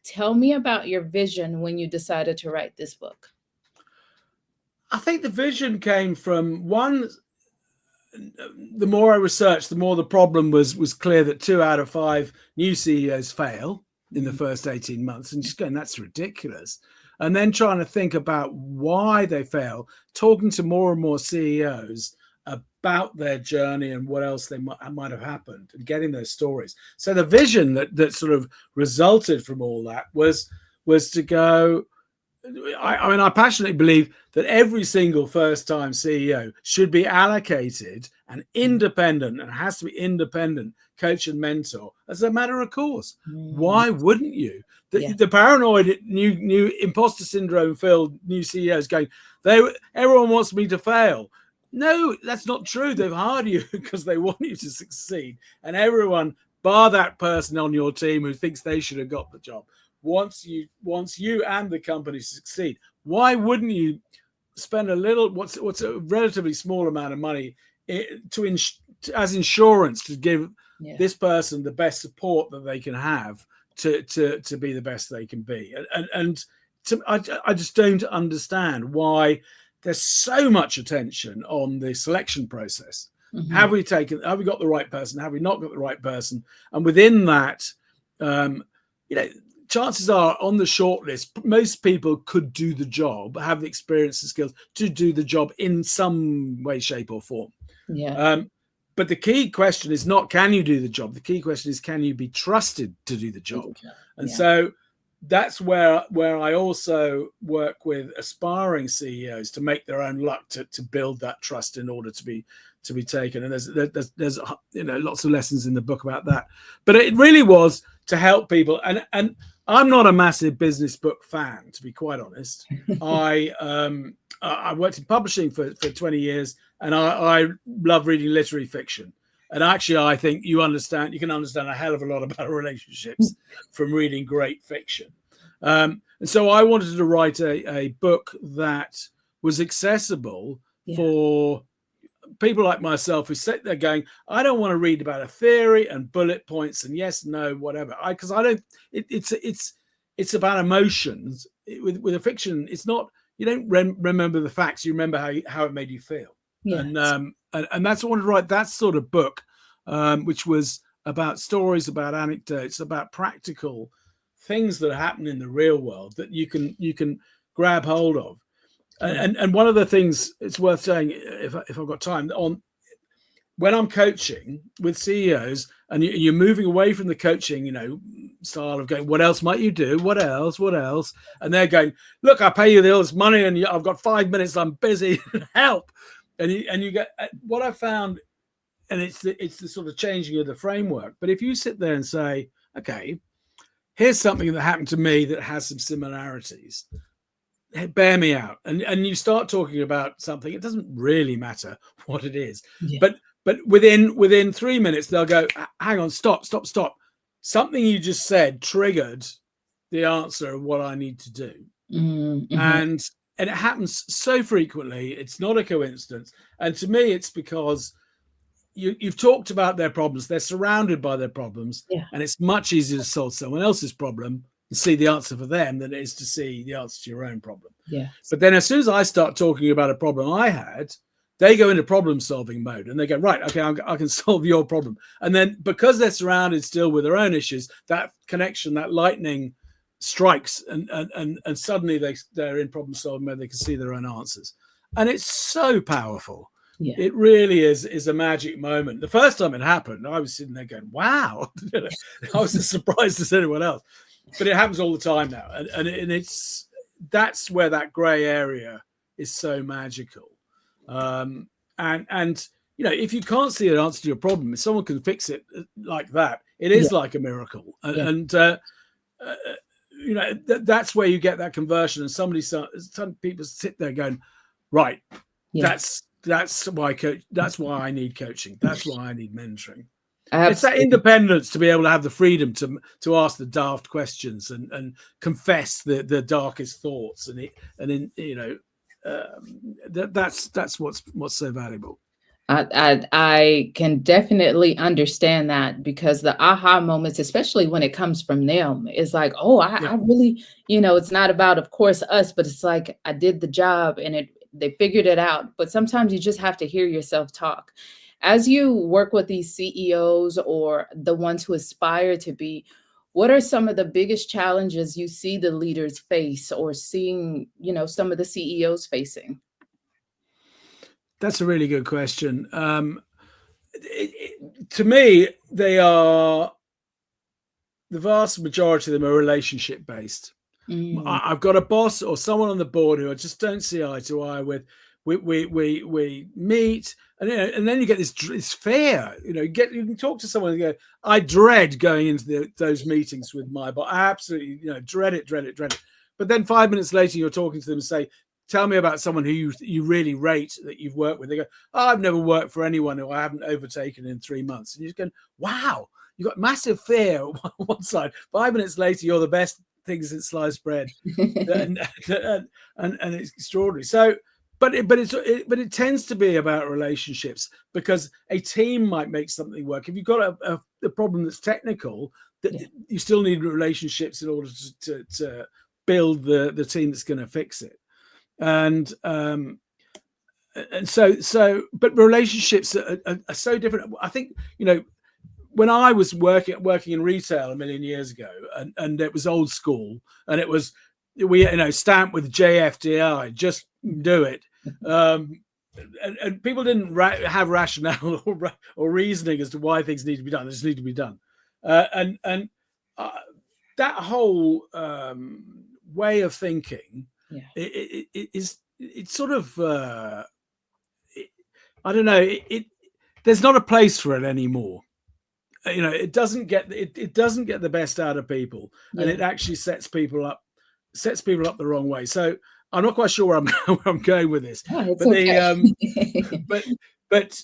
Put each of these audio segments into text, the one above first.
Tell me about your vision when you decided to write this book. I think the vision came from one. The more I researched, the more the problem was clear that 2 out of 5 new CEOs fail in the first 18 months, and just going, that's ridiculous. And then trying to think about why they fail, talking to more and more CEOs about their journey and what else they might have happened, and getting those stories. So the vision that sort of resulted from all that was to go. I mean, I passionately believe that every single first-time CEO should be allocated an independent, and has to be independent, coach and mentor as a matter of course. Why wouldn't you? The paranoid, new imposter syndrome filled new CEOs going, everyone wants me to fail. No, that's not true. They've hired you because they want you to succeed, and everyone, bar that person on your team who thinks they should have got the job, wants you and the company succeed. Why wouldn't you spend a little, what's a relatively small amount of money as insurance to give this person the best support that they can have to be the best they can be? I just don't understand why there's so much attention on the selection process. Have we got the right person? Have we not got the right person? And within that, chances are on the shortlist, most people could do the job, have the experience and skills to do the job in some way, shape or form. But the key question is not, can you do the job? The key question is, can you be trusted to do the job? And so that's where I also work with aspiring CEOs to make their own luck to build that trust in order to be taken. And there's lots of lessons in the book about that. But it really was to help people. And I'm not a massive business book fan, to be quite honest. I worked in publishing for 20 years, and I love reading literary fiction. And actually, I think you can understand a hell of a lot about relationships from reading great fiction. And so I wanted to write a book that was accessible for people like myself who sit there going, I don't want to read about a theory and bullet points and yes, no, whatever. Because I don't. It's about emotions. With a fiction, it's not. You don't remember the facts. You remember how it made you feel. And that's what I wanted to write. That sort of book, which was about stories, about anecdotes, about practical things that happen in the real world that you can grab hold of. And one of the things it's worth saying, if I've got time, on when I'm coaching with CEOs and you're moving away from the coaching, style of going, what else might you do? What else? And they're going, look, I pay you all this money and I've got 5 minutes. I'm busy. Help. And you get what I found, and it's the sort of changing of the framework. But if you sit there and say, okay, here's something that happened to me that has some similarities. Bear me out, and you start talking about something. It doesn't really matter what it is, but within 3 minutes they'll go, hang on, stop. Something you just said triggered the answer of what I need to do. And it happens so frequently. It's not a coincidence, and to me it's because you've talked about their problems. They're surrounded by their problems, and it's much easier to solve someone else's problem and see the answer for them than it is to see the answer to your own problem. But then as soon as I start talking about a problem I had, they go into problem solving mode and they go, right, okay, I can solve your problem. And then because they're surrounded still with their own issues, that connection, that lightning strikes, and suddenly they're in problem solving mode. They can see their own answers. And it's so powerful. It really is a magic moment. The first time it happened, I was sitting there going, wow. I was as surprised as anyone else. But it happens all the time now, and that's where that grey area is so magical. And if you can't see an answer to your problem, if someone can fix it like that, it is like a miracle. That's where you get that conversion. And some people sit there going, right, that's why that's why I need coaching. That's why I need mentoring. Absolutely. It's that independence to be able to have the freedom to ask the daft questions and confess the darkest thoughts, that's what's so valuable. I can definitely understand that, because the aha moments, especially when it comes from them, is like, oh, Yeah. I really, it's not about, of course, us, but it's like I did the job and they figured it out. But sometimes you just have to hear yourself talk. As you work with these CEOs or the ones who aspire to be, what are some of the biggest challenges you see the leaders face, or seeing, some of the CEOs facing? That's a really good question. To me, they are the vast majority of them are relationship based. Mm, I've got a boss or someone on the board who I just don't see eye to eye with. We meet, and and then you get this fear. You can talk to someone and go, I dread going into those meetings with my boss. I absolutely, dread it, dread it, dread it. But then 5 minutes later, you're talking to them and say, tell me about someone who you really rate that you've worked with. They go, oh, I've never worked for anyone who I haven't overtaken in 3 months. And you're just going, wow, you've got massive fear on one side. 5 minutes later, you're the best things in sliced bread, and it's extraordinary. So, but it tends to be about relationships, because a team might make something work. If you've got a problem that's technical, that yeah, you still need relationships in order to build the team that's going to fix it. And but relationships are so different. I think when I was working in retail a million years ago, and it was old school, and it was stamped with JFDI, just do it. And people didn't have rationale or reasoning as to why things need to be done. They just need to be done. And that whole way of thinking yeah, it's sort of I don't know. There's not a place for it anymore. It doesn't get the best out of people, and yeah. it actually sets people up the wrong way. So I'm not quite sure where I'm going with this, Oh, it's but the okay. but but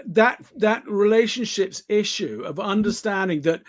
that relationships issue of understanding that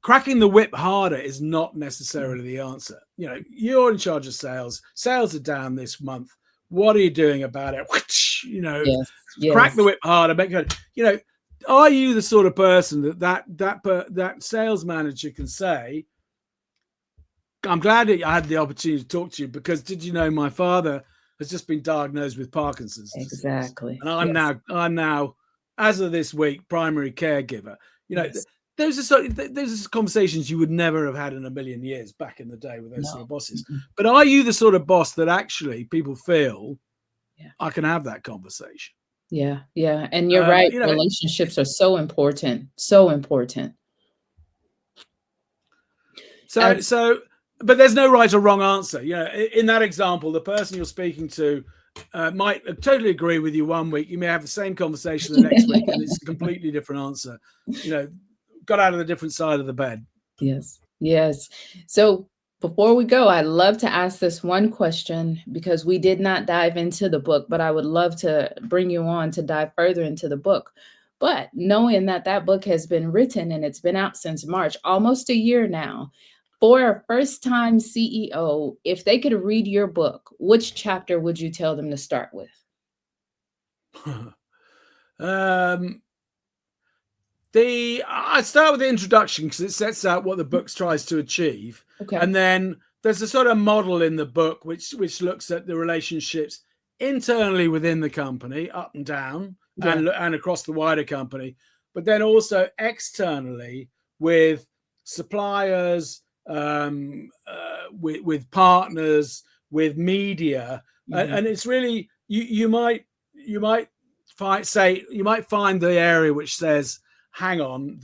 cracking the whip harder is not necessarily the answer. You're in charge of sales. Sales are down this month. What are you doing about it? Yes, Crack the yes, whip harder. Make it. Are you the sort of person that sales manager can say, I'm glad that I had the opportunity to talk to you, because did you know my father has just been diagnosed with Parkinson's disease, exactly. and Yes, I'm now, as of this week, primary caregiver. yes. Those are conversations you would never have had in a million years back in the day with those sort No. of bosses. Mm-mm. But are you the sort of boss that actually people feel Yeah, I can have that conversation? yeah, yeah. And you're right. You know, Relationships are so important. So important. So, As so, but there's no right or wrong answer. In that example, the person you're speaking to might totally agree with you one week. You may have the same conversation the next week, and it's a completely different answer. Got out of the different side of the bed. Yes, yes. So before we go, I'd love to ask this one question, because we did not dive into the book, but I would love to bring you on to dive further into the book. But knowing that that book has been written and it's been out since March, almost a year now, for a first time CEO, if they could read your book, which chapter would you tell them to start with? um, I start with the introduction, because it sets out what the book tries to achieve, Okay. and then there's a sort of model in the book which looks at the relationships internally within the company, up and down, Yeah. and across the wider company, but then also externally with suppliers, with partners, with media, Mhm. and it's really you might find the area which says, hang on,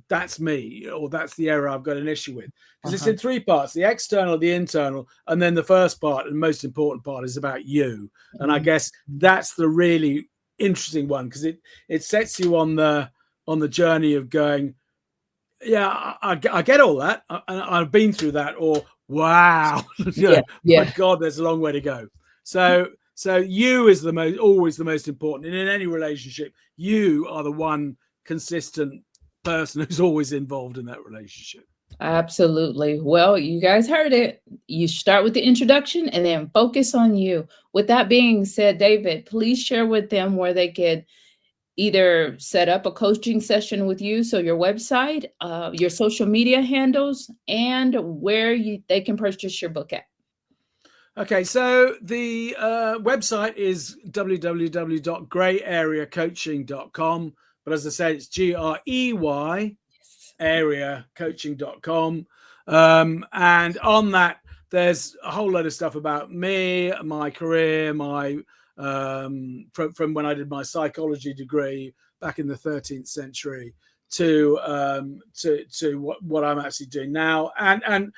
that's me, or that's the area I've got an issue with, because it's Uh-huh. in three parts: the external, the internal, and then the first part and most important part is about you. And I Mhm. guess that's the really interesting one, because it sets you on the journey of going, yeah, I get all that, I've been through that, or wow, Yeah, my yeah. God, there's a long way to go. So you is always the most important, and in any relationship, you are the one consistent person who's always involved in that relationship. Absolutely. Well, you guys heard it. You start with the introduction and then focus on you. With that being said, David, please share with them where they could either set up a coaching session with you, so your website, your social media handles, and where they can purchase your book at. Okay, so the website is www.greyareacoaching.com. But as I said, it's GREY areacoaching.com. And on that, there's a whole load of stuff about me, my career, my from when I did my psychology degree back in the 13th century to what I'm actually doing now, and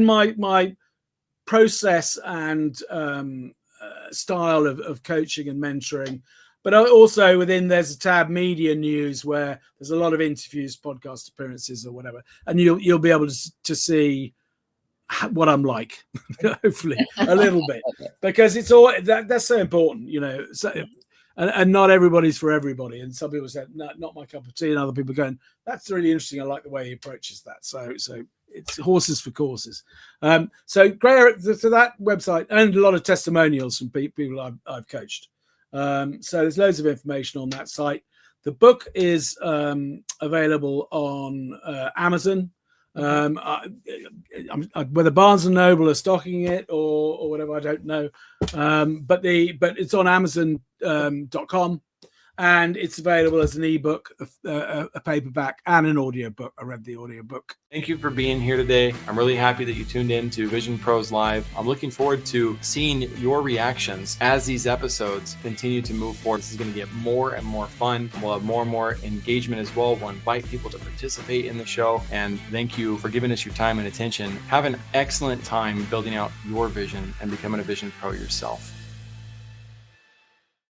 my process and style of coaching and mentoring. But also within, there's a tab media news where there's a lot of interviews, podcast appearances or whatever. And you'll be able to see what I'm like, hopefully a little bit, because it's all that's so important, so, and not everybody's for everybody. And some people said, no, not my cup of tea. And other people going, that's really interesting. I like the way he approaches that. So it's horses for courses. So Grey, to that website, and a lot of testimonials from people I've coached. So there's loads of information on that site. The book is available on Amazon. Whether Barnes and Noble are stocking it or whatever, I don't know. But it's on Amazon.com. And it's available as an ebook, a paperback, and an audiobook. I read the audiobook. Thank you for being here today. I'm really happy that you tuned in to Vision Pros Live. I'm looking forward to seeing your reactions as these episodes continue to move forward. This is going to get more and more fun. We'll have more and more engagement as well. We'll invite people to participate in the show. And thank you for giving us your time and attention. Have an excellent time building out your vision and becoming a Vision Pro yourself.